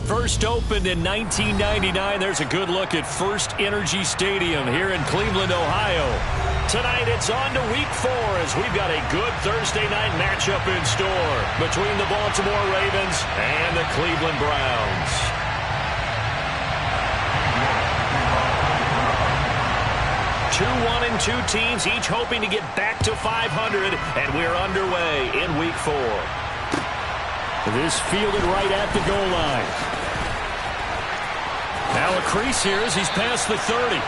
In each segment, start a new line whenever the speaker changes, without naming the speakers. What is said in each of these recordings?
First opened in 1999. There's a good look at First Energy Stadium here in Cleveland, Ohio. Tonight it's on to Week 4 as we've got a good Thursday night matchup in store between the Baltimore Ravens and the Cleveland Browns. Two 1-2 teams, each hoping to get back to 500, and we're underway in Week 4.
This fielded right at the goal line. Now a crease here as he's past the 30.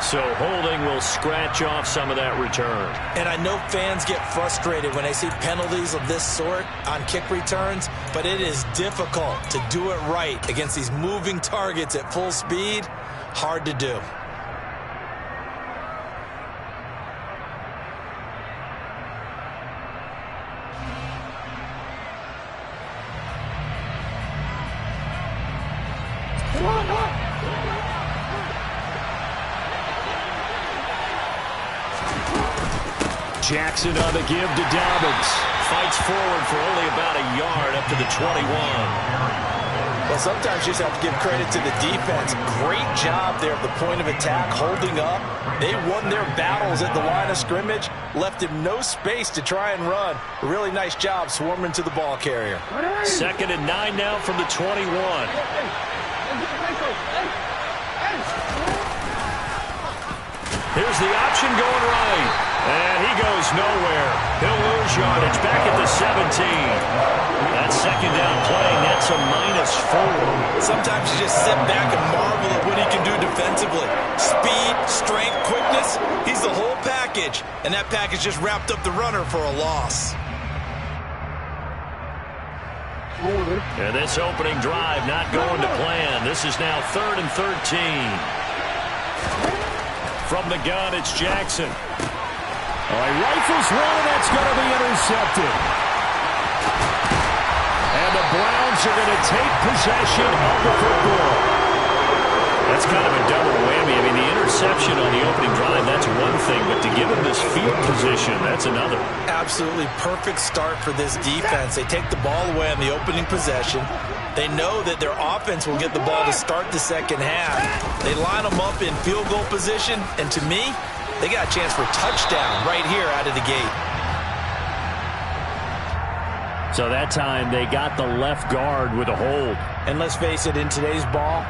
So holding will scratch off some of that return.
And I know fans get frustrated when they see penalties of this sort on kick returns, but it is difficult to do it right against these moving targets at full speed. Hard to do.
Jackson on the give to Dobbins.
Fights forward for only about a yard up to the 21.
Well, sometimes you just have to give credit to the defense. Great job there at the point of attack, holding up. They won their battles at the line of scrimmage, left him no space to try and run. A really nice job swarming to the ball carrier.
2nd and 9 now from the 21. Here's the option going right. And he goes nowhere. He'll lose yardage back at the 17. That second down play, that's a -4.
Sometimes you just sit back and marvel at what he can do defensively. Speed, strength, quickness, he's the whole package. And that package just wrapped up the runner for a loss.
And this opening drive not going to plan. This is now 3rd and 13. From the gun, it's Jackson.
Oh, he rifles one, and that's going to be intercepted. And the Browns are going to take possession of the football.
That's kind of a double whammy. I mean, the interception on the opening drive, that's one thing, but to give him this field position, that's another.
Absolutely perfect start for this defense. They take the ball away on the opening possession. They know that their offense will get the ball to start the second half. They line them up in field goal position, and to me, they got a chance for a touchdown right here out of the gate.
So that time they got the left guard with a hold.
And let's face it, in today's ball,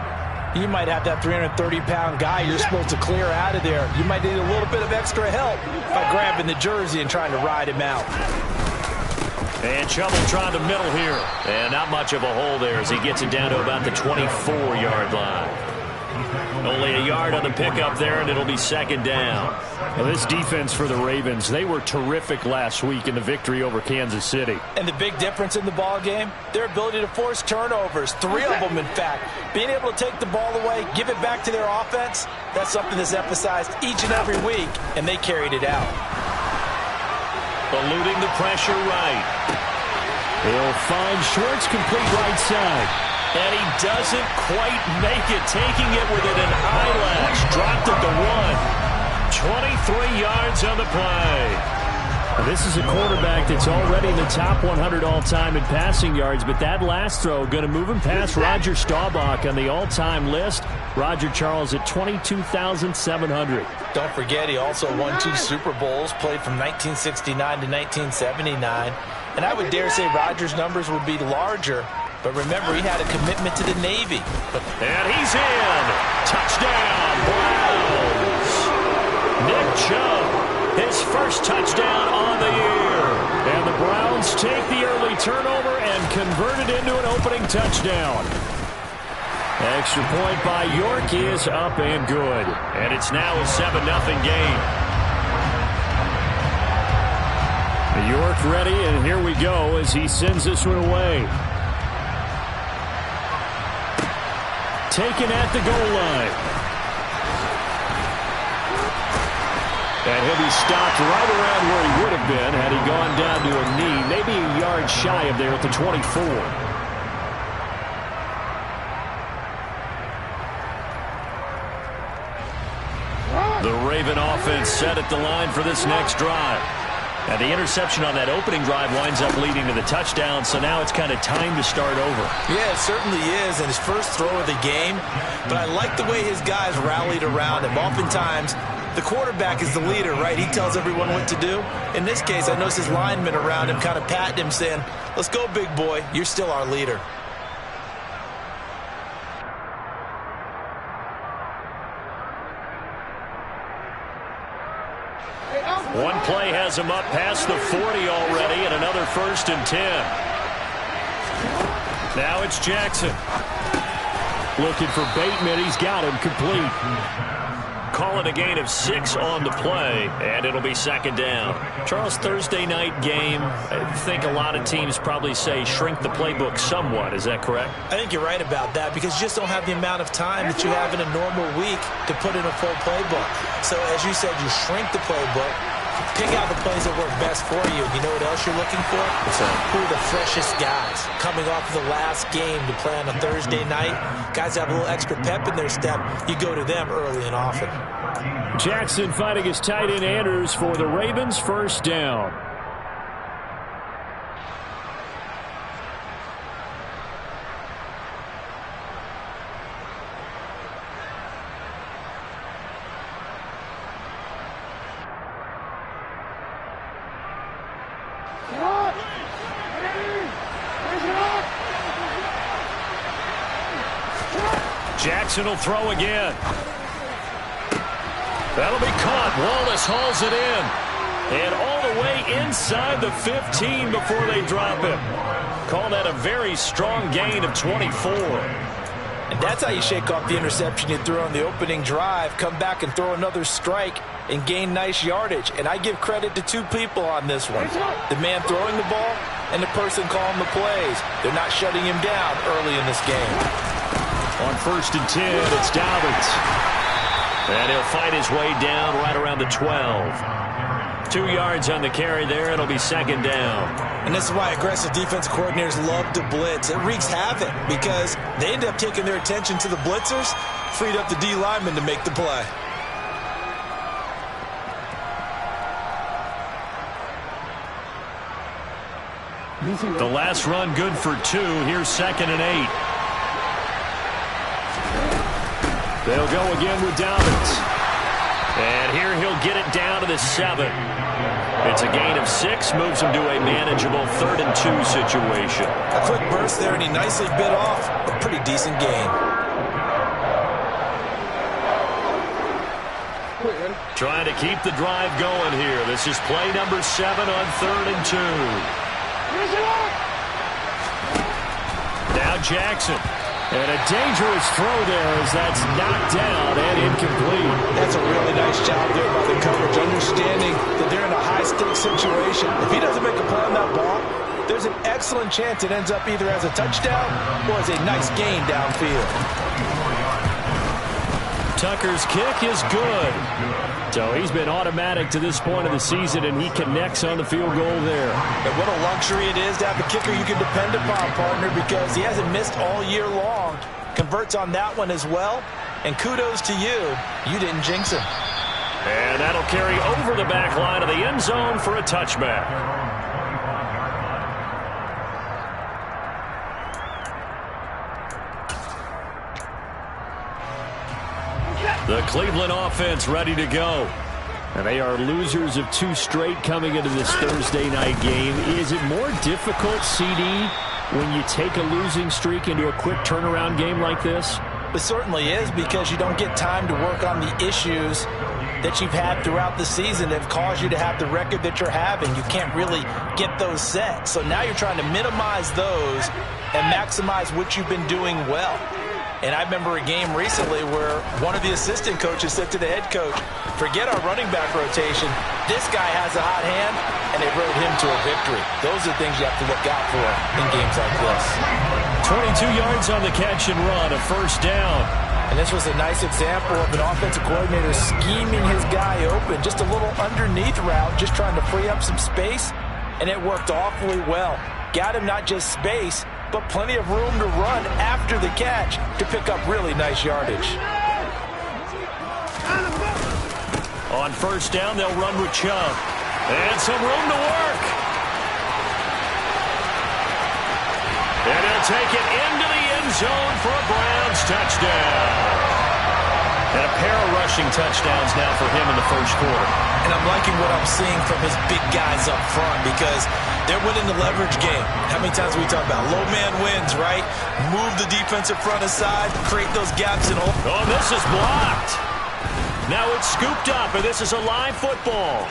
you might have that 330-pound guy you're supposed to clear out of there. You might need a little bit of extra help by grabbing the jersey and trying to ride him out.
And trouble trying to middle here. And not much of a hole there as he gets it down to about the 24-yard line. Only a yard on the pickup there, and it'll be 2nd down.
Well, this defense for the Ravens, they were terrific last week in the victory over Kansas City.
And the big difference in the ball game, their ability to force turnovers, 3 of them in fact. Being able to take the ball away, give it back to their offense, that's something that's emphasized each and every week, and they carried it out.
Eluding the pressure right.
He'll find Schwartz complete right side.
And he doesn't quite make it, taking it within an eyelash. Dropped at the 1. 23 yards on the play.
This is a quarterback that's already in the top 100 all-time in passing yards, but that last throw going to move him past Roger Staubach on the all-time list. Roger Charles at 22,700.
Don't forget, he also won 2 Super Bowls, played from 1969 to 1979. And I would dare say Roger's numbers would be larger. But remember, he had a commitment to the Navy.
And he's in. Touchdown, Browns. Nick Chubb, his first touchdown on the year.
And the Browns take the early turnover and convert it into an opening touchdown. Extra point by York is up and good.
And it's now a 7-0 game.
York ready, and here we go as he sends this one away. Taken at the goal line. And he'll be stopped right around where he would have been had he gone down to a knee, maybe a yard shy of there at the 24.
The Raven offense set at the line for this next drive.
And the interception on that opening drive winds up leading to the touchdown, so now it's kind of time to start over.
Yeah, it certainly is, and his first throw of the game. But I like the way his guys rallied around him. Oftentimes, the quarterback is the leader, right? He tells everyone what to do. In this case, I noticed his linemen around him kind of patting him, saying, "Let's go, big boy. You're still our leader."
One play has him up past the 40 already, and another 1st and 10. Now it's Jackson. Looking for Bateman. He's got him complete. Calling a gain of 6 on the play, and it'll be 2nd down. Charles, Thursday night game, I think a lot of teams probably say shrink the playbook somewhat. Is that correct?
I think you're right about that because you just don't have the amount of time that you have in a normal week to put in a full playbook. So as you said, you shrink the playbook. Pick out the plays that work best for you. You know what else you're looking for? Who are the freshest guys coming off of the last game to play on a Thursday night? Guys have a little extra pep in their step. You go to them early and often.
Jackson fighting his tight end Andrews for the Ravens, 1st down. Jackson will throw again. That'll be caught. Wallace hauls it in. And all the way inside the 15 before they drop him. Call that a very strong gain of 24.
And that's how you shake off the interception you threw on the opening drive. Come back and throw another strike and gain nice yardage. And I give credit to 2 people on this one. The man throwing the ball and the person calling the plays. They're not shutting him down early in this game.
On 1st and 10, it's Dobbins. And he'll fight his way down right around the 12. 2 yards on the carry there. It'll be 2nd down.
And this is why aggressive defense coordinators love to blitz. It wreaks havoc because they end up taking their attention to the blitzers, freed up the D lineman to make the play.
The last run good for 2. Here's 2nd and 8. They'll go again with Dobbins. And here he'll get it down to the 7. It's a gain of 6, moves him to a manageable 3rd and 2 situation.
A quick burst there, and he nicely bit off a pretty decent gain.
Trying to keep the drive going here. This is play number 7 on 3rd and 2. Now Jackson. And a dangerous throw there as that's knocked down and incomplete.
That's a really nice job there by the coverage, understanding that they're in a high-stakes situation. If he doesn't make a play on that ball, there's an excellent chance it ends up either as a touchdown or as a nice gain downfield.
Tucker's kick is good. So he's been automatic to this point of the season, and he connects on the field goal there.
And what a luxury it is to have a kicker you can depend upon, partner, because he hasn't missed all year long. Converts on that one as well. And kudos to you. You didn't jinx him.
And that'll carry over the back line of the end zone for a touchback. The Cleveland offense ready to go. And they are losers of 2 straight coming into this Thursday night game. Is it more difficult, CD, when you take a losing streak into a quick turnaround game like this?
It certainly is, because you don't get time to work on the issues that you've had throughout the season that have caused you to have the record that you're having. You can't really get those set. So now you're trying to minimize those and maximize what you've been doing well. And I remember a game recently where one of the assistant coaches said to the head coach, forget our running back rotation. This guy has a hot hand, and they rode him to a victory. Those are things you have to look out for in games like this.
22 yards on the catch and run, a 1st down.
And this was a nice example of an offensive coordinator scheming his guy open. Just a little underneath route, just trying to free up some space, and it worked awfully well. Got him not just space, but plenty of room to run after the catch to pick up really nice yardage.
On 1st down, they'll run with Chubb.
And some room to work. And he'll take it into the end zone for a Browns touchdown. And a pair of rushing touchdowns now for him in the first quarter.
And I'm liking what I'm seeing from his big guys up front because they're winning the leverage game. How many times we talk about low man wins, right? Move the defensive front aside, create those gaps in all.
Oh, this is blocked. Now it's scooped up, and this is a live football.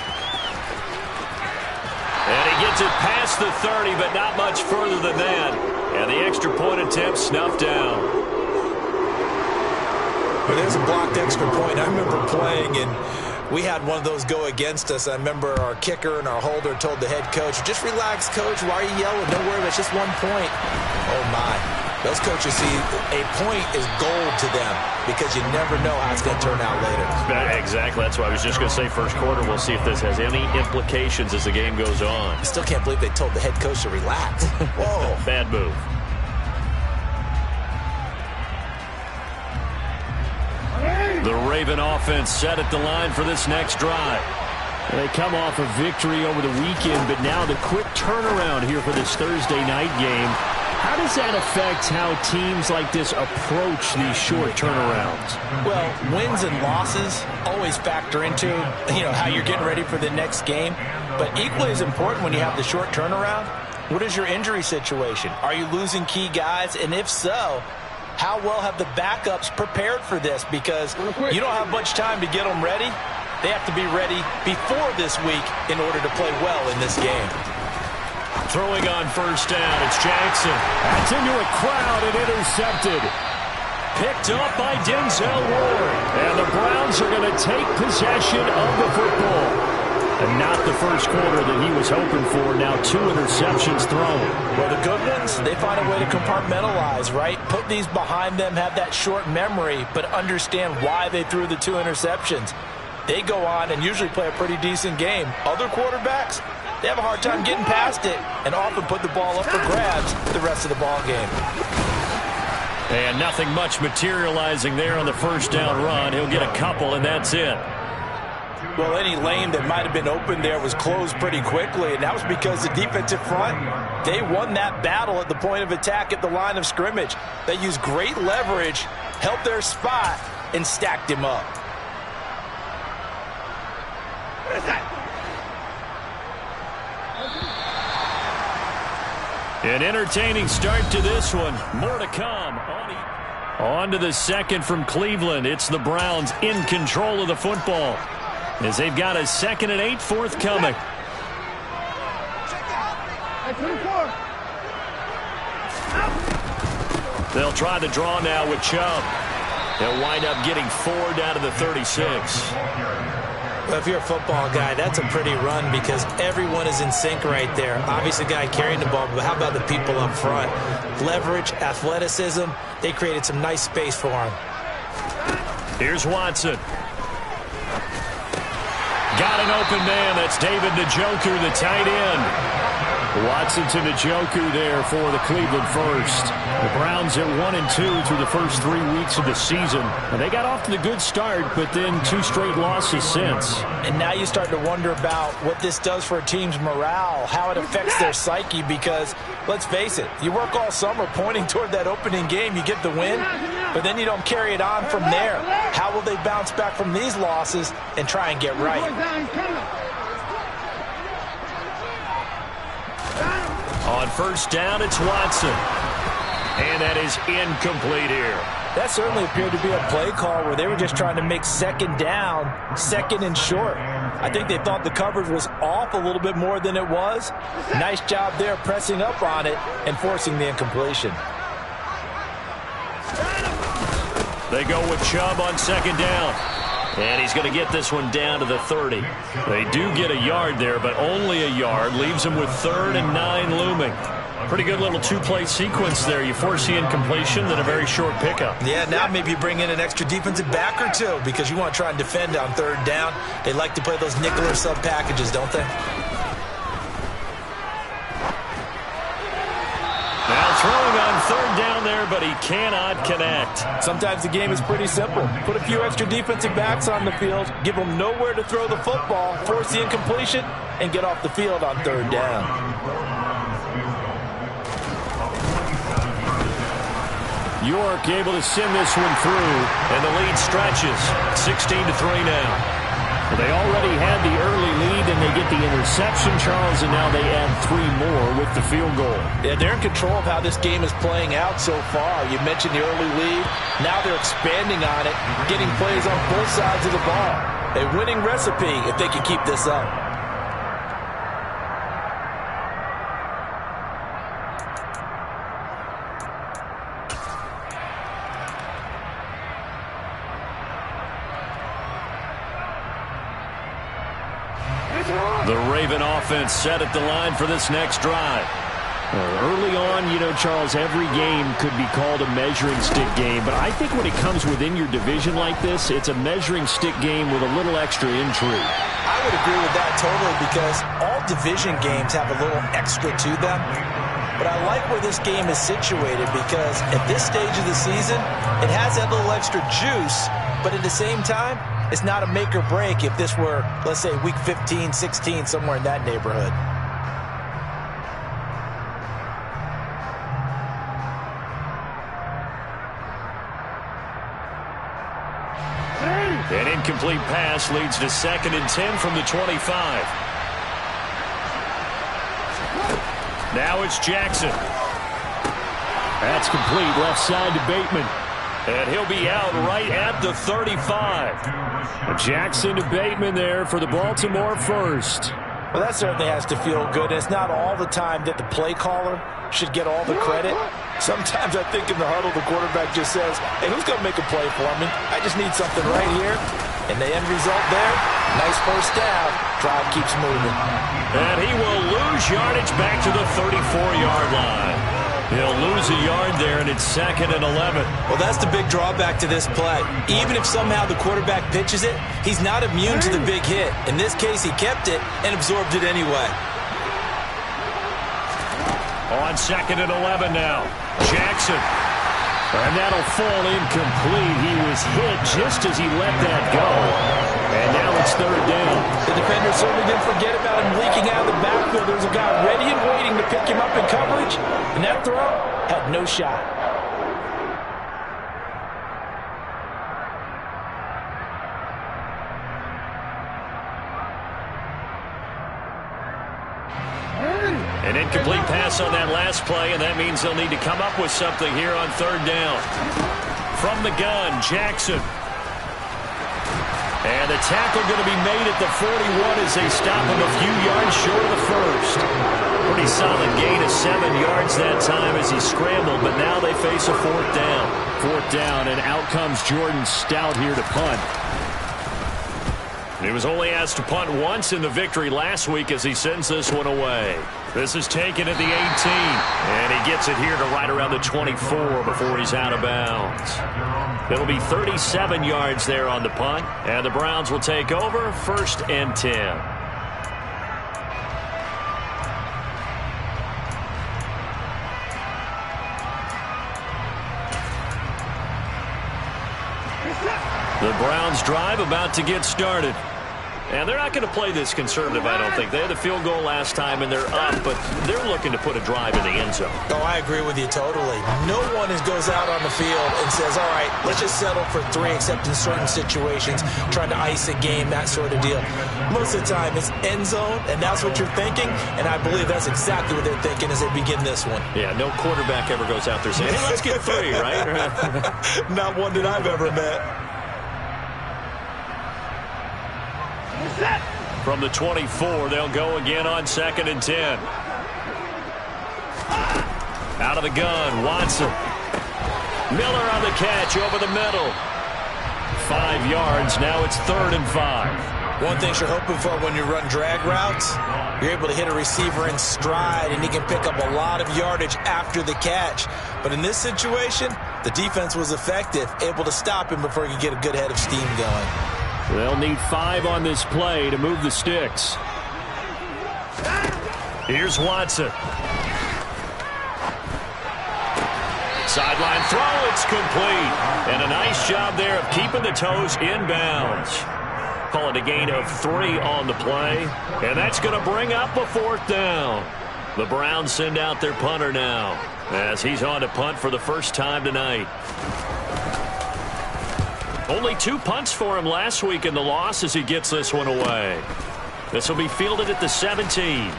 And he gets it past the 30, but not much further than that. And the extra point attempt snuffed down.
But there's a blocked extra point. I remember playing, and we had one of those go against us. I remember our kicker and our holder told the head coach, just relax, coach. Why are you yelling? Don't worry, it's just 1 point. Oh, my. Those coaches see a point is gold to them because you never know how it's going to turn out later.
Exactly. That's what I was just going to say. First quarter, we'll see if this has any implications as the game goes on.
I still can't believe they told the head coach to relax. Whoa.
Bad move. The Raven offense set at the line for this next drive.
They come off a victory over the weekend, but now the quick turnaround here for this Thursday night game. How does that affect how teams like this approach these short turnarounds?
Well, wins and losses always factor into, how you're getting ready for the next game. But equally as important when you have the short turnaround, what is your injury situation? Are you losing key guys? And if so, how well have the backups prepared for this? Because you don't have much time to get them ready. They have to be ready before this week in order to play well in this game.
Throwing on first down, it's Jackson.
That's into a crowd and intercepted.
Picked up by Denzel Ward.
And the Browns are going to take possession of the football. And not the first quarter that he was hoping for. Now 2 interceptions thrown.
Well, the good ones, they find a way to compartmentalize, right? Put these behind them, have that short memory, but understand why they threw the 2 interceptions. They go on and usually play a pretty decent game. Other quarterbacks, they have a hard time getting past it and often put the ball up for grabs the rest of the ball game.
And nothing much materializing there on the first down run. He'll get a couple, and that's it.
Well, any lane that might have been open there was closed pretty quickly, and that was because the defensive front, they won that battle at the point of attack at the line of scrimmage. They used great leverage, helped their spot, and stacked him up.
An entertaining start to this one. More to come. On to the second from Cleveland. It's the Browns in control of the football, as they've got a 2nd and 8 forthcoming. They'll try the draw now with Chubb. They'll wind up getting 4 down to the 36.
Well, if you're a football guy, that's a pretty run because everyone is in sync right there. Obviously, the guy carrying the ball, but how about the people up front? Leverage, athleticism, they created some nice space for him.
Here's Watson. Got an open man. That's David Njoku, the tight end.
Watson to Njoku there for the Cleveland first. The Browns at 1-2 through the first 3 weeks of the season. And they got off to the good start, but then 2 straight losses since.
And now you start to wonder about what this does for a team's morale, how it affects their psyche, because let's face it, you work all summer pointing toward that opening game, you get the win, but then you don't carry it on from there. How will they bounce back from these losses and try and get right?
On first down, it's Watson. And that is incomplete here.
That certainly appeared to be a play call where they were just trying to make second down, 2nd and short. I think they thought the coverage was off a little bit more than it was. Nice job there pressing up on it and forcing the incompletion.
They go with Chubb on 2nd down. And he's going to get this one down to the 30. They do get a yard there, but only a yard. Leaves him with 3rd and 9 looming. Pretty good little 2-play sequence there. You force the incompletion, then a very short pickup.
Yeah, now maybe you bring in an extra defensive back or 2 because you want to try and defend on 3rd down. They like to play those nickel or sub packages, don't they?
Now throwing on 3rd down there, but he cannot connect.
Sometimes the game is pretty simple. Put a few extra defensive backs on the field, give them nowhere to throw the football, force the incompletion, and get off the field on third down.
York able to send this one through, and the lead stretches 16-3 now. Well, they already had the early lead, and they get the interception, Charles, and now they add 3 more with the field goal.
Yeah, they're in control of how this game is playing out so far. You mentioned the early lead. Now they're expanding on it, getting plays on both sides of the ball. A winning recipe if they can keep this up.
The Raven offense set at the line for this next drive.
Early on, you know, Charles, every game could be called a measuring stick game. But I think when it comes within your division like this, it's a measuring stick game with a little extra intrigue.
I would agree with that totally, because all division games have a little extra to them. But I like where this game is situated, because at this stage of the season, it has that little extra juice. But at the same time, it's not a make or break if this were, let's say, week 15, 16, somewhere in that neighborhood.
An incomplete pass leads to 2nd and 10 from the 25. Now it's Jackson.
That's complete, left side to Bateman.
And he'll be out right at the 35.
Jackson to Bateman there for the Baltimore first.
Well, that certainly has to feel good. It's not all the time that the play caller should get all the credit. Sometimes I think in the huddle, the quarterback just says, hey, who's going to make a play for me? I just need something right here. And the end result there, nice first down. Drive keeps moving.
And he will lose yardage back to the 34-yard line. He'll lose a yard there, and it's 2nd and 11.
Well, that's the big drawback to this play. Even if somehow the quarterback pitches it, he's not immune to the big hit. In this case, he kept it and absorbed it anyway.
On 2nd and 11 now, Jackson.
And that'll fall incomplete. He was hit just as he let that go. And now it's 3rd down.
The defender certainly didn't forget about him leaking out of the backfield. There's a guy ready and waiting to pick him up in coverage. And that throw had no shot.
An incomplete pass on that last play, and that means they'll need to come up with something here on 3rd down. From the gun, Jackson. And the tackle going to be made at the 41 as they stop him a few yards short of the first. Pretty solid gain of 7 yards that time as he scrambled, but now they face a 4th down.
4th down, and out comes Jordan Stout here to punt.
He was only asked to punt once in the victory last week as he sends this one away. This is taken at the 18, and he gets it here to right around the 24 before he's out of bounds. It'll be 37 yards there on the punt, and the Browns will take over 1st and 10. The Browns drive about to get started. And they're not going to play this conservative, I don't think. They had the field goal last time, and they're up, but they're looking to put a drive in the end zone.
Oh, I agree with you totally. No one goes out on the field and says, all right, let's just settle for 3, except in certain situations, trying to ice a game, that sort of deal. Most of the time, it's end zone, and that's what you're thinking, and I believe that's exactly what they're thinking as they begin this one.
Yeah, no quarterback ever goes out there saying, hey, let's get 3, right?
Not one that I've ever met.
From the 24, they'll go again on 2nd and 10. Out of the gun, Watson. Miller on the catch over the middle. 5 yards, now it's 3rd and 5.
One thing you're hoping for when you run drag routes, you're able to hit a receiver in stride, and he can pick up a lot of yardage after the catch. But in this situation, the defense was effective, able to stop him before he could get a good head of steam going.
They'll need 5 on this play to move the sticks.
Here's Watson. Sideline throw, it's complete. And a nice job there of keeping the toes in bounds. call it a gain of 3 on the play. And that's going to bring up a 4th down. The Browns send out their punter now as he's on to punt for the first time tonight. Only 2 punts for him last week in the loss as he gets this one away. This will be fielded at the 17.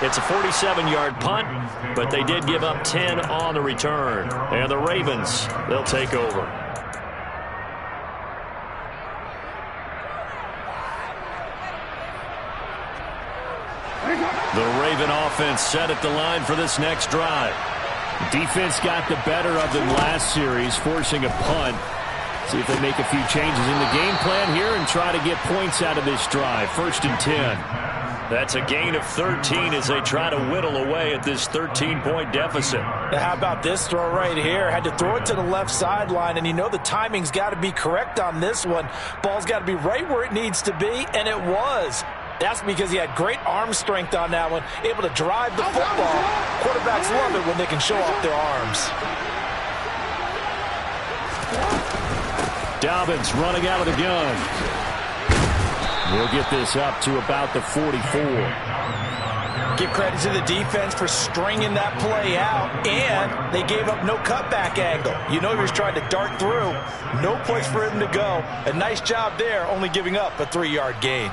It's a 47-yard punt, but they did give up 10 on the return. And the Ravens, they'll take over. The Raven offense set at the line for this next drive.
Defense got the better of them last series, forcing a punt. See if they make a few changes in the game plan here and try to get points out of this drive. 1st and 10.
That's a gain of 13 as they try to whittle away at this 13-point deficit.
Now how about this throw right here? Had to throw it to the left sideline, and you know the timing's got to be correct on this one. Ball's got to be right where it needs to be, and it was. That's because he had great arm strength on that one, able to drive the football. Quarterbacks love it when they can show off their arms.
Dobbins running out of the gun. We'll get this up to about the 44.
Give credit to the defense for stringing that play out, and they gave up no cutback angle. You know he was trying to dart through. No place for him to go. A nice job there, only giving up a 3-yard gain.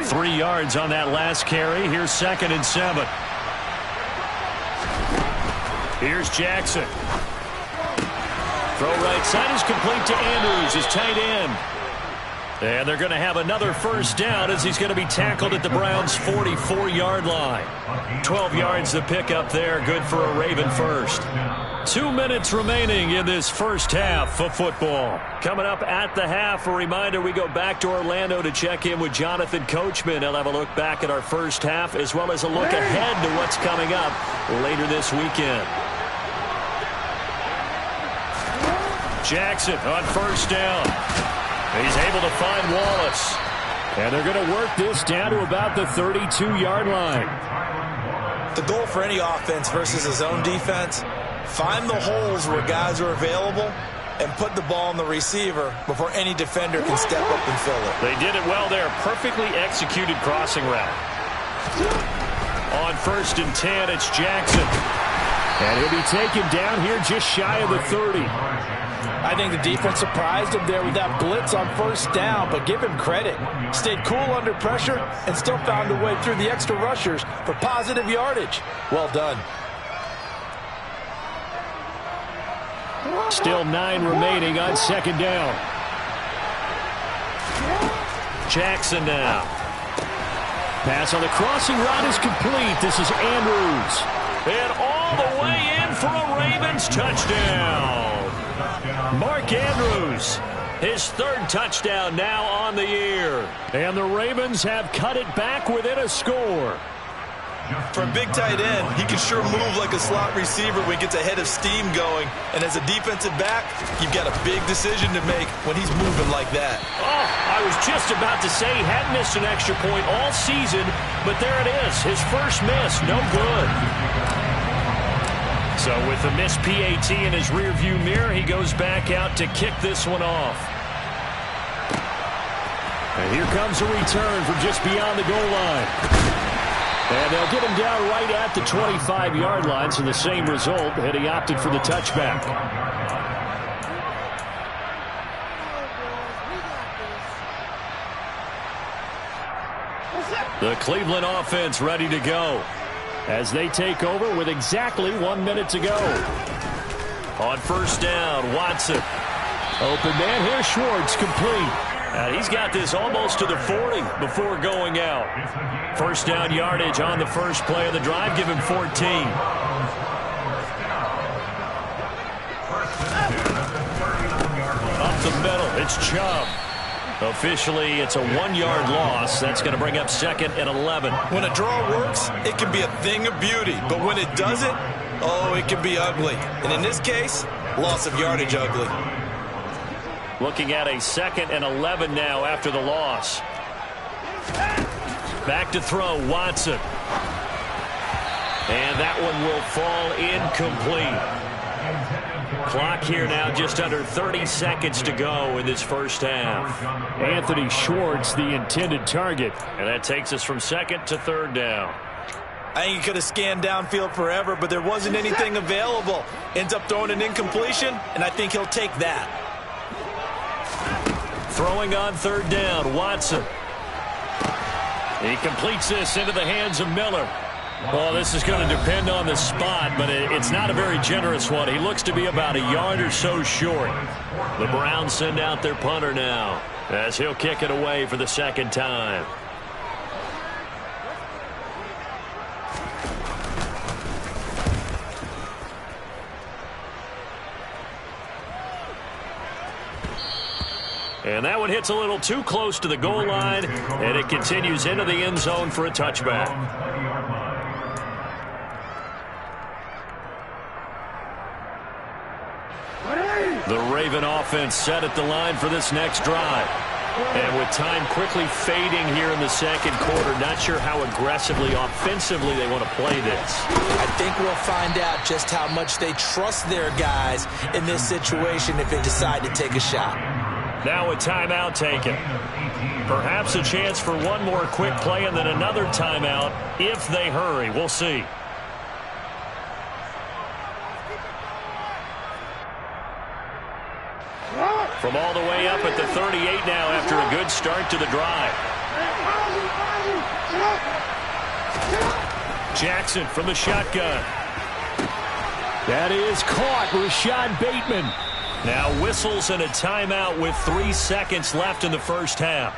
Three yards on that last carry. Here's 2nd and 7. Here's Jackson. Throw right side is complete to Andrews, his tight end. And they're going to have another first down as he's going to be tackled at the Browns' 44-yard line. 12 yards to pick up there. Good for a Raven first. 2 minutes remaining in this first half of football. Coming up at the half, a reminder we go back to Orlando to check in with Jonathan Coachman. He'll have a look back at our first half as well as a look ahead to what's coming up later this weekend. Jackson on first down. He's able to find Wallace.
And they're going to work this down to about the 32-yard line.
The goal for any offense versus his own defense, find the holes where guys are available and put the ball on the receiver before any defender can step up and fill it.
They did it well there. Perfectly executed crossing route. On 1st and 10, it's Jackson.
And he'll be taken down here just shy of the 30.
I think the defense surprised him there with that blitz on first down, but give him credit. Stayed cool under pressure and still found a way through the extra rushers for positive yardage. Well done.
Still 9 remaining on 2nd down.
Jackson now.
Pass on the crossing route is complete. This is Andrews.
And all the way in for a Ravens touchdown. Mark Andrews, his 3rd touchdown now on the year.
And the Ravens have cut it back within a score.
For a big tight end, he can sure move like a slot receiver when he gets a head of steam going. And as a defensive back, you've got a big decision to make when he's moving like that.
Oh, I was just about to say he hadn't missed an extra point all season, but there it is, his first miss, no good. So with the missed PAT in his rearview mirror, he goes back out to kick this one off.
And here comes a return from just beyond the goal line. And they'll get him down right at the 25-yard line, so the same result, and he opted for the touchback.
The Cleveland offense ready to go
as they take over with exactly 1 minute to go.
On first down, Watson.
Open man here, Schwartz, complete.
And he's got this almost to the 40 before going out. First down yardage on the first play of the drive. Give him 14. Up the middle, it's Chubb. Officially, it's a 1-yard loss. That's going to bring up 2nd and 11.
When a draw works, it can be a thing of beauty. But when it doesn't, oh, it can be ugly. And in this case, loss of yardage ugly.
Looking at a 2nd and 11 now after the loss. Back to throw, Watson. And that one will fall incomplete. Clock here now just under 30 seconds to go in this first half.
Anthony Schwartz, the intended target.
And that takes us from second to third down.
I think he could have scanned downfield forever, but there wasn't anything available. Ends up throwing an incompletion, and I think he'll take that.
Throwing on third down, Watson. He completes this into the hands of Miller. Well, this is going to depend on the spot, but it's not a very generous one. He looks to be about a yard or so short. The Browns send out their punter now as he'll kick it away for the second time. And that one hits a little too close to the goal line, and it continues into the end zone for a touchback. The Raven offense set at the line for this next drive. And with time quickly fading here in the second quarter, not sure how aggressively, offensively they want to play this.
I think we'll find out just how much they trust their guys in this situation if they decide to take a shot.
Now a timeout taken. Perhaps a chance for one more quick play and then another timeout if they hurry. We'll see. From all the way up at the 38 now after a good start to the drive. Jackson from the shotgun.
That is caught. Rashad Bateman.
Now whistles and a timeout with 3 seconds left in the first half.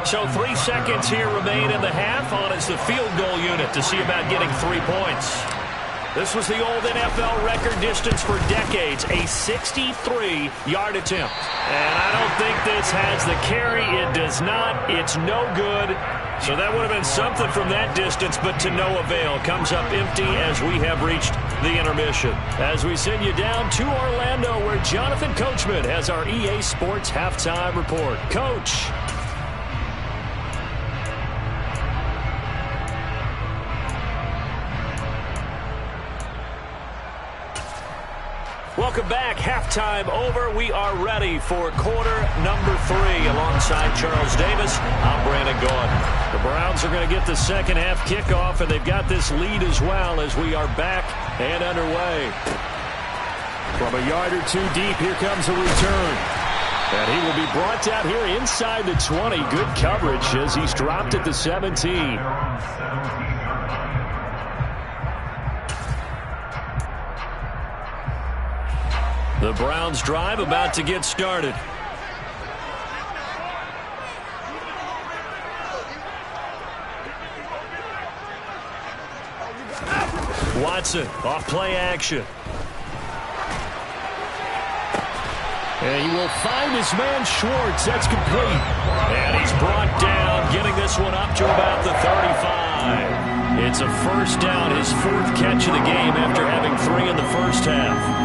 So 3 seconds here remain in the half. On is the field goal unit to see about getting 3 points. This was the old NFL record distance for decades, a 63-yard attempt. And I don't think this has the carry. It does not. It's no good. So that would have been something from that distance, but to no avail. Comes up empty as we have reached the intermission. As we send you down to Orlando, where Jonathan Coachman has our EA Sports halftime report. Coach. Welcome back. Halftime over. We are ready for quarter number 3. Alongside Charles Davis, I'm Brandon Gaudin. The Browns are going to get the second half kickoff, and they've got this lead as well as we are back and underway. From a yard or two deep, here comes a return. And he will be brought down here inside the 20. Good coverage as he's dropped at the 17. The Browns drive about to get started. Watson off play action. And he will find his man Schwartz. That's complete. And he's brought down, getting this one up to about the 35. It's a first down, his 4th catch of the game after having 3 in the first half.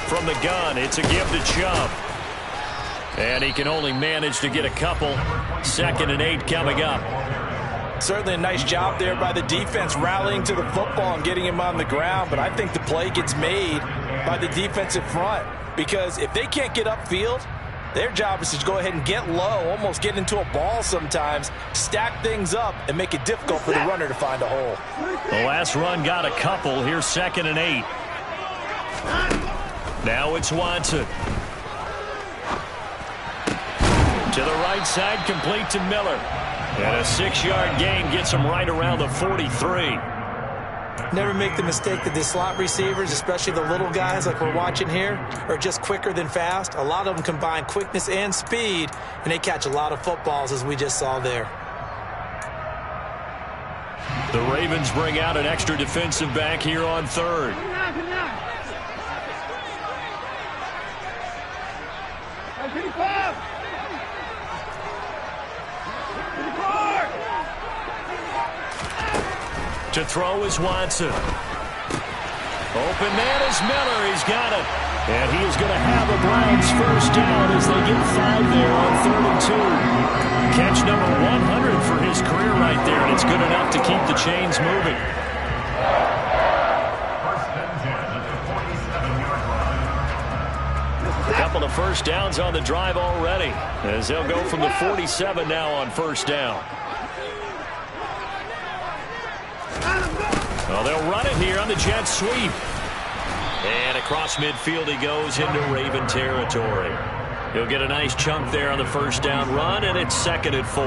From the gun, it's a give to Chubb. And he can only manage to get a couple. 2nd and 8 coming up. Certainly a nice job there by the defense rallying to the football and getting him on the ground. But I think the play gets made by the defensive front. Because if they can't get upfield, their job is to go ahead and get low, almost get into a ball sometimes, stack things up, and make it difficult for the runner to find a hole. The last run got a couple. Here's 2nd and 8. Now it's Watson. To the right side, complete to Miller. And a 6-yard gain gets him right around the 43.
Never make the mistake that the slot receivers, especially the little guys like we're watching here, are just quicker than fast. A lot of them combine quickness and speed, and they catch a lot of footballs, as we just saw there.
The Ravens bring out an extra defensive back here on 3rd. To throw is Watson. Open man is Miller. He's got it. And he is going to have a Browns first down as they get 5 there on 3rd and 2. Catch number 100 for his career right there, and it's good enough to keep the chains moving. A couple of first downs on the drive already, as they'll go from the 47 now on first down. Well, they'll run it here on the jet sweep. And across midfield he goes into Raven territory. He'll get a nice chunk there on the first down run, and it's 2nd and 4.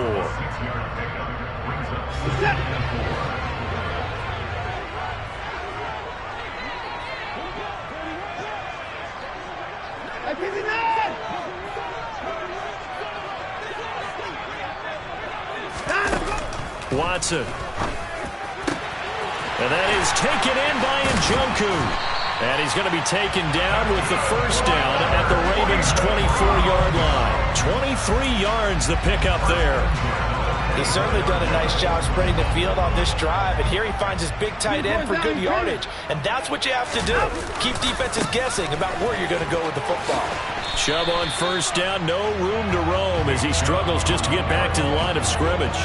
Watson. And that is taken in by Njoku. And he's going to be taken down with the first down at the Ravens' 24-yard line. 23 yards the pickup there.
He's certainly done a nice job spreading the field on this drive, and here he finds his big tight end for good yardage. And that's what you have to do. Keep defenses guessing about where you're going to go with the football.
Chubb on first down, no room to roam as he struggles just to get back to the line of scrimmage.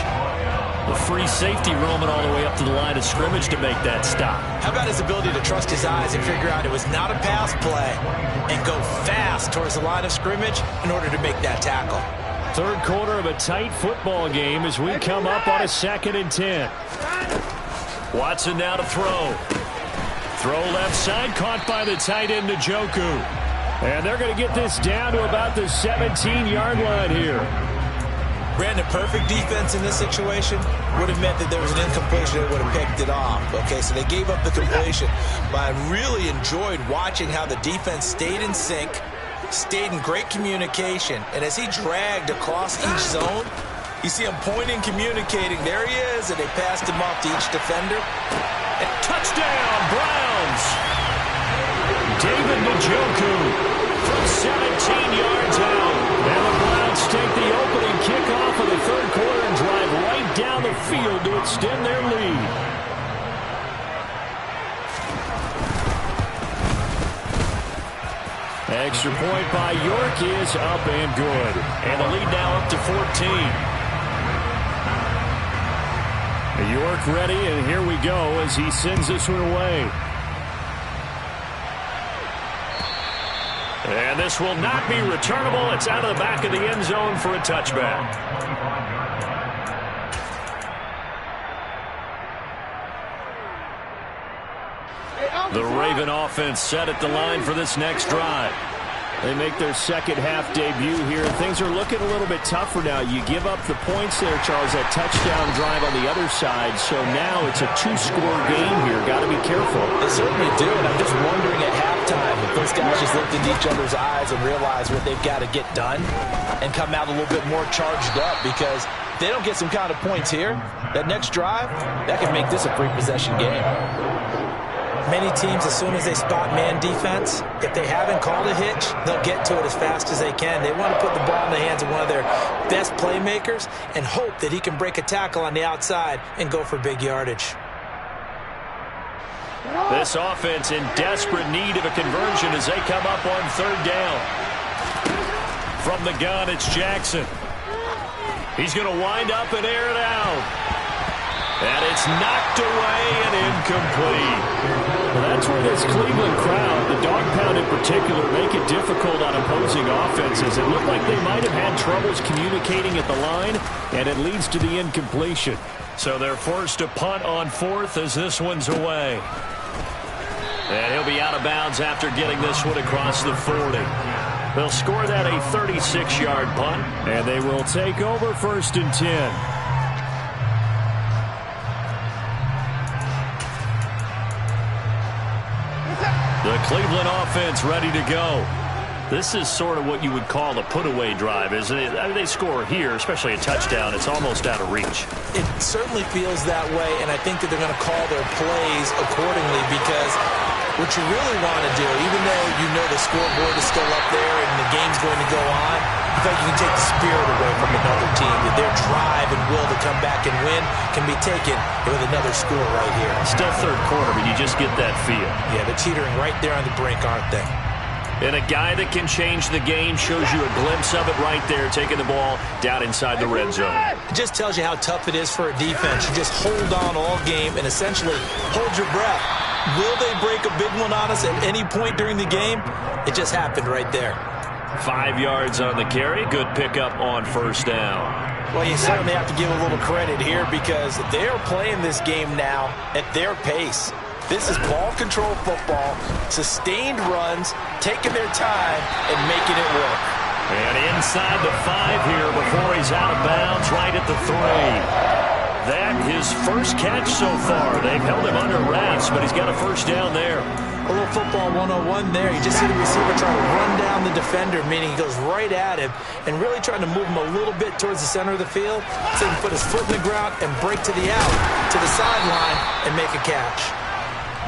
The free safety roaming all the way up to the line of scrimmage to make that stop.
How about his ability to trust his eyes and figure out it was not a pass play and go fast towards the line of scrimmage in order to make that tackle.
3rd quarter of a tight football game as we come up on a 2nd and 10. Watson now to throw. Throw left side, caught by the tight end Njoku. And they're going to get this down to about the 17-yard line here.
Brandon, perfect defense in this situation would have meant that there was an incompletion. They would have picked it off. Okay, so they gave up the completion. But I really enjoyed watching how the defense stayed in sync, stayed in great communication. And as he dragged across each zone, you see him pointing, communicating. There he is, and they passed him off to each defender.
And touchdown, Browns! David Njoku from 17 yards out. And the Browns take the opening kickoff of the 3rd quarter and drive right down the field to extend their lead. Extra point by York is up and good. And the lead now up to 14. York ready, and here we go as he sends this one away. And this will not be returnable. It's out of the back of the end zone for a touchback. The Raven offense set at the line for this next drive. They make their second half debut here. Things are looking a little bit tougher now. You give up the points there, Charles, that touchdown drive on the other side. So now it's a 2-score game here. Got to be careful.
They certainly do, and I'm just wondering at halftime if those guys just looked into each other's eyes and realized what they've got to get done and come out a little bit more charged up, because if they don't get some kind of points here, that next drive, that can make this a free possession game. Many teams, as soon as they spot man defense, if they haven't called a hitch, they'll get to it as fast as they can. They want to put the ball in the hands of one of their best playmakers and hope that he can break a tackle on the outside and go for big yardage.
This offense in desperate need of a conversion as they come up on 3rd down. From the gun, it's Jackson. He's going to wind up and air it out. And it's knocked away and incomplete. Well, that's where this Cleveland crowd, the dog pound in particular, make it difficult on opposing offenses. It looked like they might have had troubles communicating at the line, and it leads to the incompletion. So they're forced to punt on 4th as this one's away. And he'll be out of bounds after getting this one across the 40. They'll score that a 36-yard punt, and they will take over 1st and 10. The Cleveland offense ready to go. This is sort of what you would call a put-away drive, isn't it? I mean, they score here, especially a touchdown. It's almost out of reach.
It certainly feels that way, and I think that they're going to call their plays accordingly, because What you really want to do, even though you know the scoreboard is still up there and the game's going to go on, you feel like you can take the spirit away from another team. That their drive and will to come back and win can be taken with another score right here.
Still third quarter, but you just get that feel.
Yeah, they're teetering right there on the brink, aren't they?
And a guy that can change the game shows you a glimpse of it right there, taking the ball down inside the red zone.
It just tells you how tough it is for a defense. You just hold on all game and essentially hold your breath. Will they break a big one on us at any point during the game? It just happened right there.
5 yards on the carry. Good pickup on first down.
Well, you certainly have to give a little credit here because they're playing this game now at their pace. This is ball control football, sustained runs, taking their time, and making it work.
And inside the 5 here before he's out of bounds, right at the 3. That his first catch so far. They've held him under wraps, but he's got a first down there.
A little football 101 there. You just see the receiver trying to run down the defender, meaning he goes right at him and really trying to move him a little bit towards the center of the field so he can put his foot in the ground and break to the out, to the sideline, and make a catch.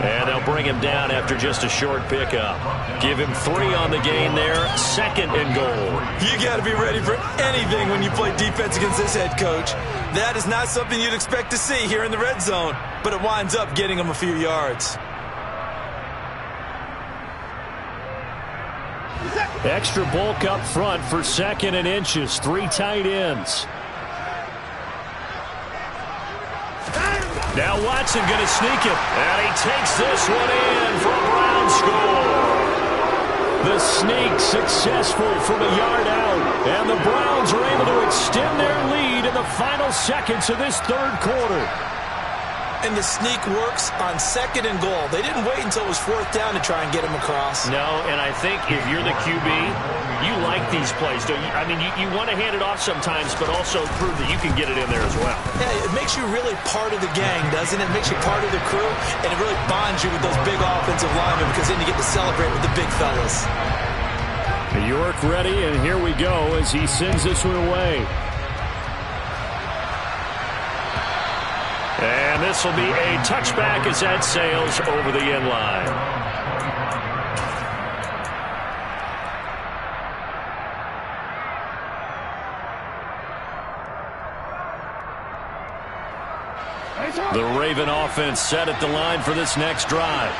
And they'll bring him down after just a short pickup. Give him 3 on the gain there. 2nd and goal.
You got to be ready for anything when you play defense against this head coach. That is not something you'd expect to see here in the red zone, but it winds up getting him a few yards.
Extra bulk up front for 2nd and inches. 3 tight ends. Now Watson going to sneak it. And he takes this one in for a Brown score. The sneak successful from a yard out. And the Browns are able to extend their lead in the final seconds of this third quarter.
And the sneak works on 2nd and goal. They didn't wait until it was 4th down to try and get him across.
No, and I think if you're the QB, you like these plays, don't you? I mean, you want to hand it off sometimes, but also prove that you can get it in there as well.
Yeah, it makes you really part of the gang, doesn't it? It makes you part of the crew, and it really bonds you with those big offensive linemen because then you get to celebrate with the big fellas.
York ready, and here we go as he sends this one away. And this will be a touchback as that sails over the end line. The Raven offense set at the line for this next drive.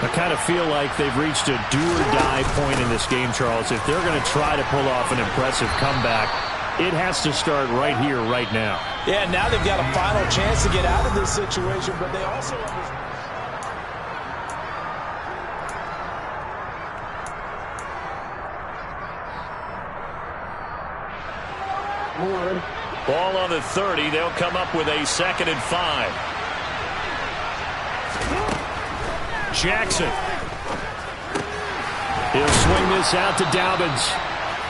I kind of feel like they've reached a do-or-die point in this game, Charles. If they're going to try to pull off an impressive comeback, it has to start right here, right now.
Yeah, now they've got a final chance to get out of this situation, but they also
Ball on the 30. They'll come up with a 2nd and 5. Jackson. He'll swing this out to Dobbins.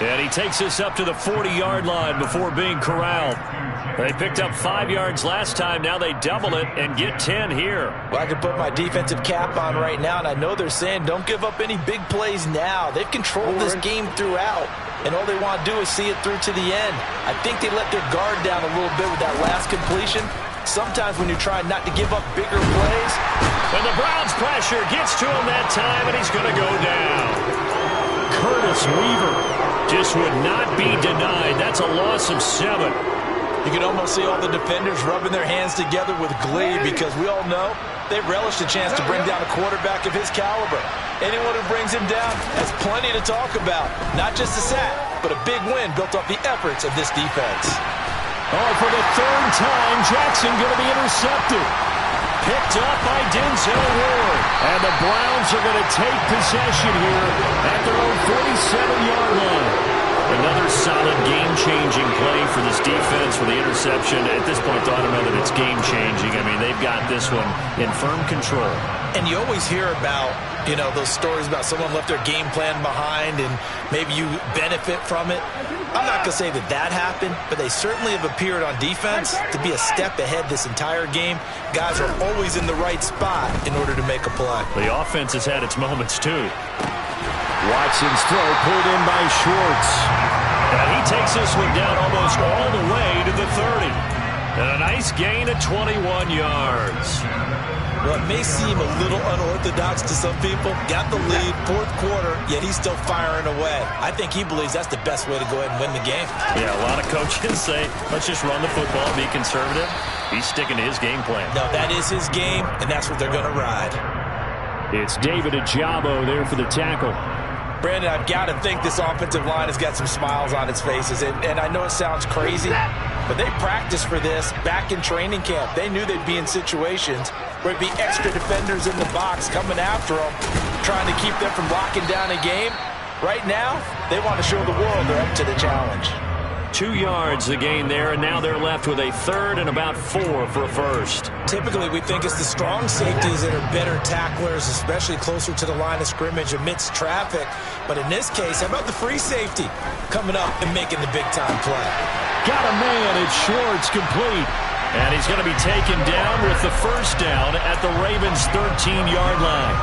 And he takes this up to the 40-yard line before being corralled. They picked up 5 yards last time. Now they double it and get 10 here.
Well, I can put my defensive cap on right now, and I know they're saying don't give up any big plays now. They've controlled this game throughout, and all they want to do is see it through to the end. I think they let their guard down a little bit with that last completion. Sometimes when you're trying not to give up bigger plays.
And the Browns pressure gets to him that time, and he's going to go down. Curtis Weaver just would not be denied. That's a loss of 7.
You can almost see all the defenders rubbing their hands together with glee because we all know they relish the chance to bring down a quarterback of his caliber. Anyone who brings him down has plenty to talk about. Not just a sack, but a big win built off the efforts of this defense.
Oh, for the 3rd time, Jackson going to be intercepted. Picked up by Denzel Ward. And the Browns are going to take possession here at their own 47-yard line. Another solid game-changing play for this defense for the interception. At this point, I don't know that it's game-changing. I mean, they've got this one in firm control.
And you always hear about, you know, those stories about someone left their game plan behind and maybe you benefit from it. I'm not going to say that that happened, but they certainly have appeared on defense to be a step ahead this entire game. Guys are always in the right spot in order to make a play.
The offense has had its moments, too. Watson's throw pulled in by Schwartz. And he takes this one down almost all the way to the 30.
And a nice gain of 21 yards.
Well, it may seem a little unorthodox to some people. Got the lead, fourth quarter, yet he's still firing away. I think he believes that's the best way to go ahead and win the game.
Yeah, a lot of coaches say, let's just run the football, be conservative. He's sticking to his game plan.
No, that is his game, and that's what they're going to ride.
It's David Ajabo there for the tackle.
Brandon, I've got to think this offensive line has got some smiles on its faces. And I know it sounds crazy, but they practiced for this back in training camp. They knew they'd be in situations where it'd be extra defenders in the box coming after them, trying to keep them from locking down a game. Right now, they want to show the world they're up to the challenge.
2 yards the gain there, and now they're left with a third and about 4 for a first.
Typically, we think it's the strong safeties that are better tacklers, especially closer to the line of scrimmage amidst traffic. But in this case, how about the free safety coming up and making the big-time play?
Got a man. It's Shorts, complete.
And he's going to be taken down with the first down at the Ravens' 13-yard line.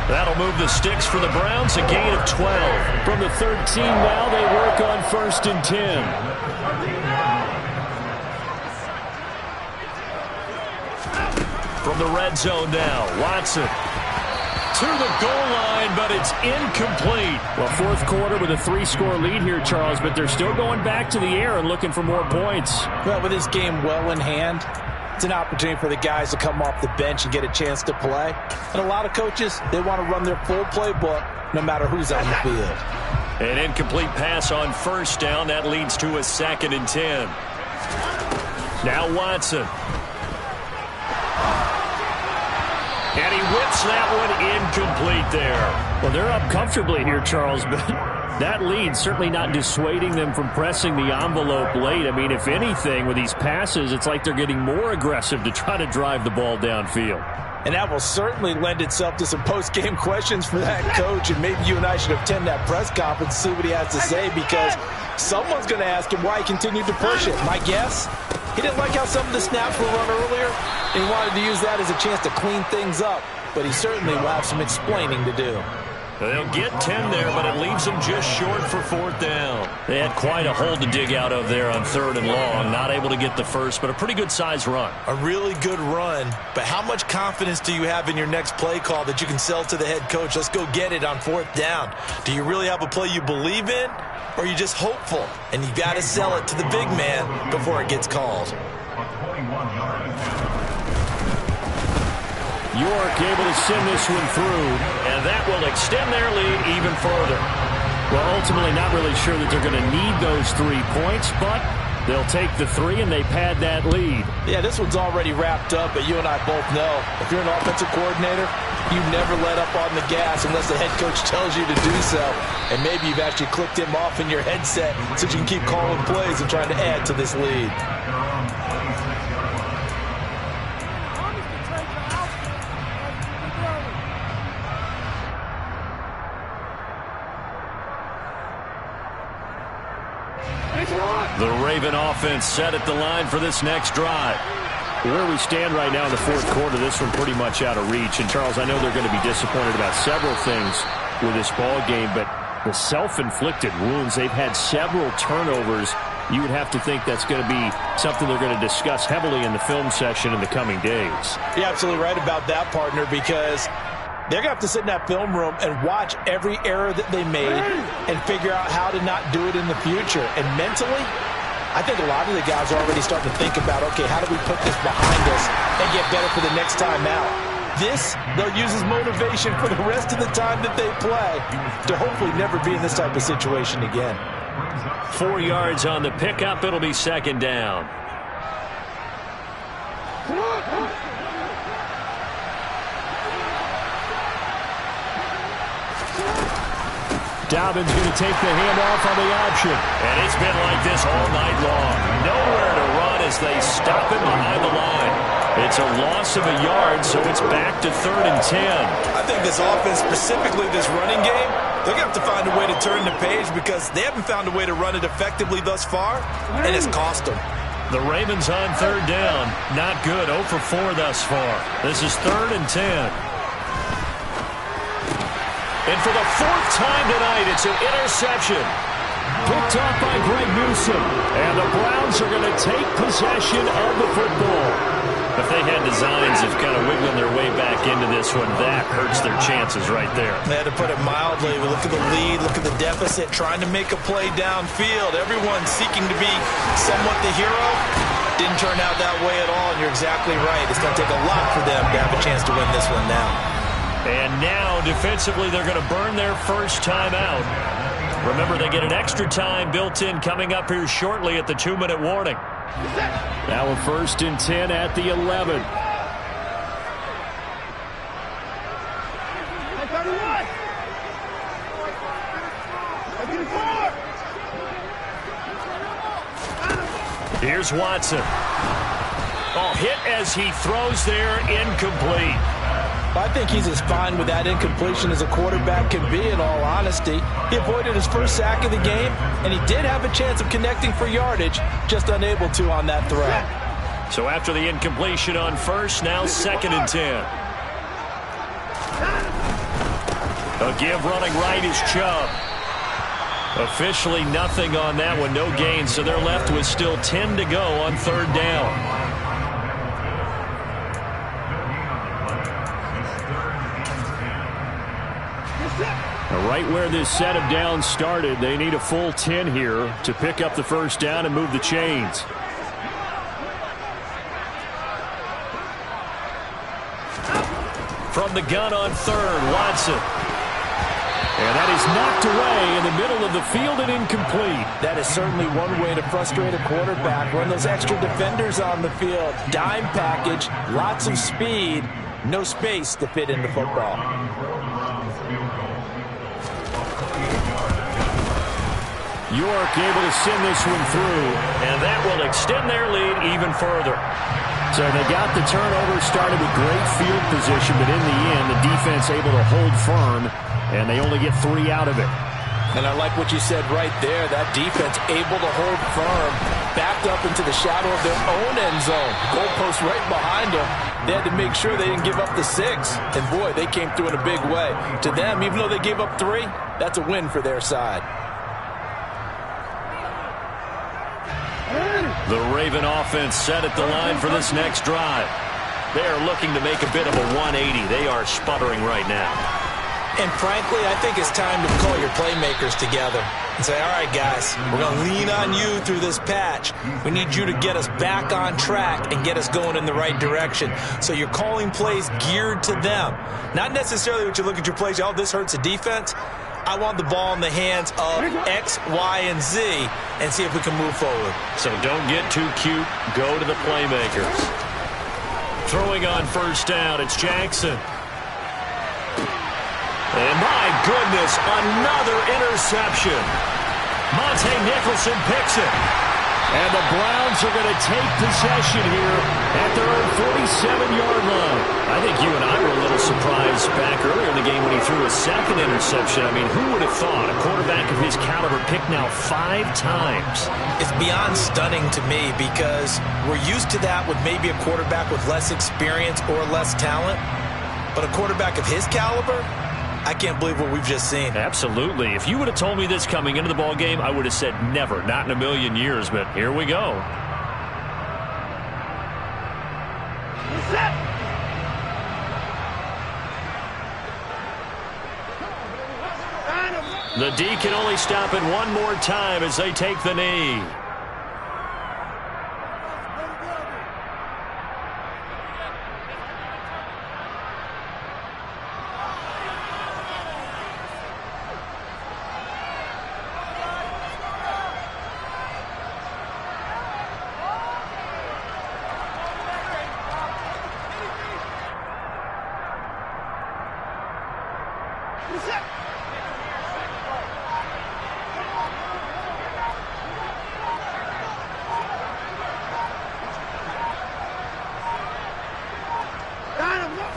That'll move the sticks for the Browns, a gain of 12.
From the 13 now, they work on 1st and 10.
From the red zone now, Watson to the goal line, but it's incomplete.
Well, fourth quarter with a 3-score lead here, Charles, but they're still going back to the air and looking for more points.
Well, with this game well in hand, it's an opportunity for the guys to come off the bench and get a chance to play. And a lot of coaches, they want to run their full playbook no matter who's on the field.
An incomplete pass on first down. That leads to a 2nd and 10. Now Watson. And he whips that one incomplete there.
Well, they're up comfortably here, Charles, but that lead certainly not dissuading them from pressing the envelope late. I mean, if anything, with these passes, it's like they're getting more aggressive to try to drive the ball downfield.
And that will certainly lend itself to some post-game questions for that coach. And maybe you and I should attend that press conference and see what he has to say, because someone's going to ask him why he continued to push it. My guess, he didn't like how some of the snaps were run earlier, and he wanted to use that as a chance to clean things up. But he certainly will have some explaining to do.
They'll get 10 there, but it leaves them just short for 4th down. They had quite a hole to dig out of there on 3rd and long. Not able to get the first, but a pretty good-sized run.
A really good run, but how much confidence do you have in your next play call that you can sell to the head coach? Let's go get it on 4th down. Do you really have a play you believe in, or are you just hopeful? And you got to sell it to the big man before it gets called.
York able to send this one through,
and that will extend their lead even further.
Well, ultimately not really sure that they're going to need those 3 points, but they'll take the 3 and they pad that lead.
Yeah, this one's already wrapped up, but you and I both know if you're an offensive coordinator, you never let up on the gas unless the head coach tells you to do so. And maybe you've actually clicked him off in your headset so you can keep calling plays and trying to add to this lead.
The Raven offense set at the line for this next drive.
Where we stand right now in the fourth quarter, this one pretty much out of reach. And, Charles, I know they're going to be disappointed about several things with this ball game, but the self-inflicted wounds, they've had several turnovers. You would have to think that's going to be something they're going to discuss heavily in the film session in the coming days.
You're absolutely right about that, partner, because they're going to have to sit in that film room and watch every error that they made and figure out how to not do it in the future. And mentally, I think a lot of the guys are already starting to think about, okay, how do we put this behind us and get better for the next time out? This, they'll use as motivation for the rest of the time that they play to hopefully never be in this type of situation again.
4 yards on the pickup. It'll be 2nd down.
Dobbins going to take the handoff on the option.
And it's been like this all night long. Nowhere to run as they stop him behind the line. It's a loss of a yard, so it's back to 3rd and 10.
I think this offense, specifically this running game, they're going to have to find a way to turn the page because they haven't found a way to run it effectively thus far, and it's cost them.
The Ravens on 3rd down. Not good. 0 for 4 thus far. This is 3rd and 10. And for the 4th time tonight, it's an interception.
picked off by Greg Newsome. And the Browns are going to take possession of the football.
If they had designs of kind of wiggling their way back into this one, that hurts their chances right there.
They had to put it mildly. We look at the lead, look at the deficit, trying to make a play downfield. Everyone seeking to be somewhat the hero. Didn't turn out that way at all, and you're exactly right. It's going to take a lot for them to have a chance to win this one now.
And now, defensively, they're going to burn their first time out. Remember, they get an extra time built in coming up here shortly at the 2-minute warning.
Now a 1st and 10 at the 11.
Here's Watson. Oh, hit as he throws there, incomplete.
I think he's as fine with that incompletion as a quarterback can be, in all honesty. He avoided his first sack of the game, and he did have a chance of connecting for yardage, just unable to on that throw.
So after the incompletion on first, now 2nd and 10. A give running right is Chubb. Officially nothing on that one, no gain, so they're left with still 10 to go on 3rd down.
Right where this set of downs started, they need a full 10 here to pick up the 1st down and move the chains.
From the gun on 3rd, Watson.
And that is knocked away in the middle of the field and incomplete.
That is certainly one way to frustrate a quarterback. Run those extra defenders on the field. Dime package, lots of speed, no space to fit in the football.
York able to send this one through.
And that will extend their lead even further.
So they got the turnover started with great field position, but in the end, the defense able to hold firm, and they only get 3 out of it.
And I like what you said right there. That defense able to hold firm, backed up into the shadow of their own end zone. Goalpost right behind them. They had to make sure they didn't give up the 6. And boy, they came through in a big way. To them, even though they gave up 3, that's a win for their side.
The Raven offense set at the line for this next drive. They are looking to make a bit of a 180. They are sputtering right now.
And frankly, I think it's time to call your playmakers together and say, all right, guys, we're going to lean on you through this patch. We need you to get us back on track and get us going in the right direction. So you're calling plays geared to them. Not necessarily what you look at your plays, oh, this hurts the defense. I want the ball in the hands of X, Y, and Z and see if we can move forward.
So don't get too cute. Go to the playmakers. Throwing on 1st down, it's Jackson. And my goodness, another interception. Monte Nicholson picks it. And the Browns are going to take possession here at their own 47-yard line. I think you and I were a little surprised back earlier in the game when he threw a 2nd interception. I mean, who would have thought a quarterback of his caliber picked now 5 times?
It's beyond stunning to me because we're used to that with maybe a quarterback with less experience or less talent. But a quarterback of his caliber, I can't believe what we've just seen.
Absolutely. If you would have told me this coming into the ball game, I would have said never, not in a million years, but here we go. The D can only stop it one more time as they take the knee.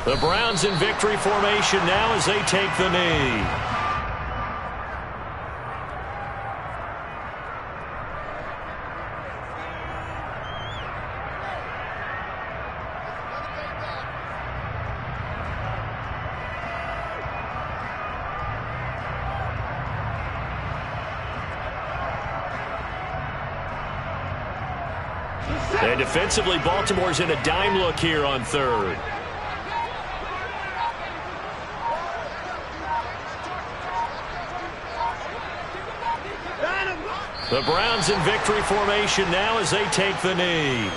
The Browns in victory formation now as they take the knee. And defensively, Baltimore's in a dime look here on third. The Browns in victory formation now as they take the knee.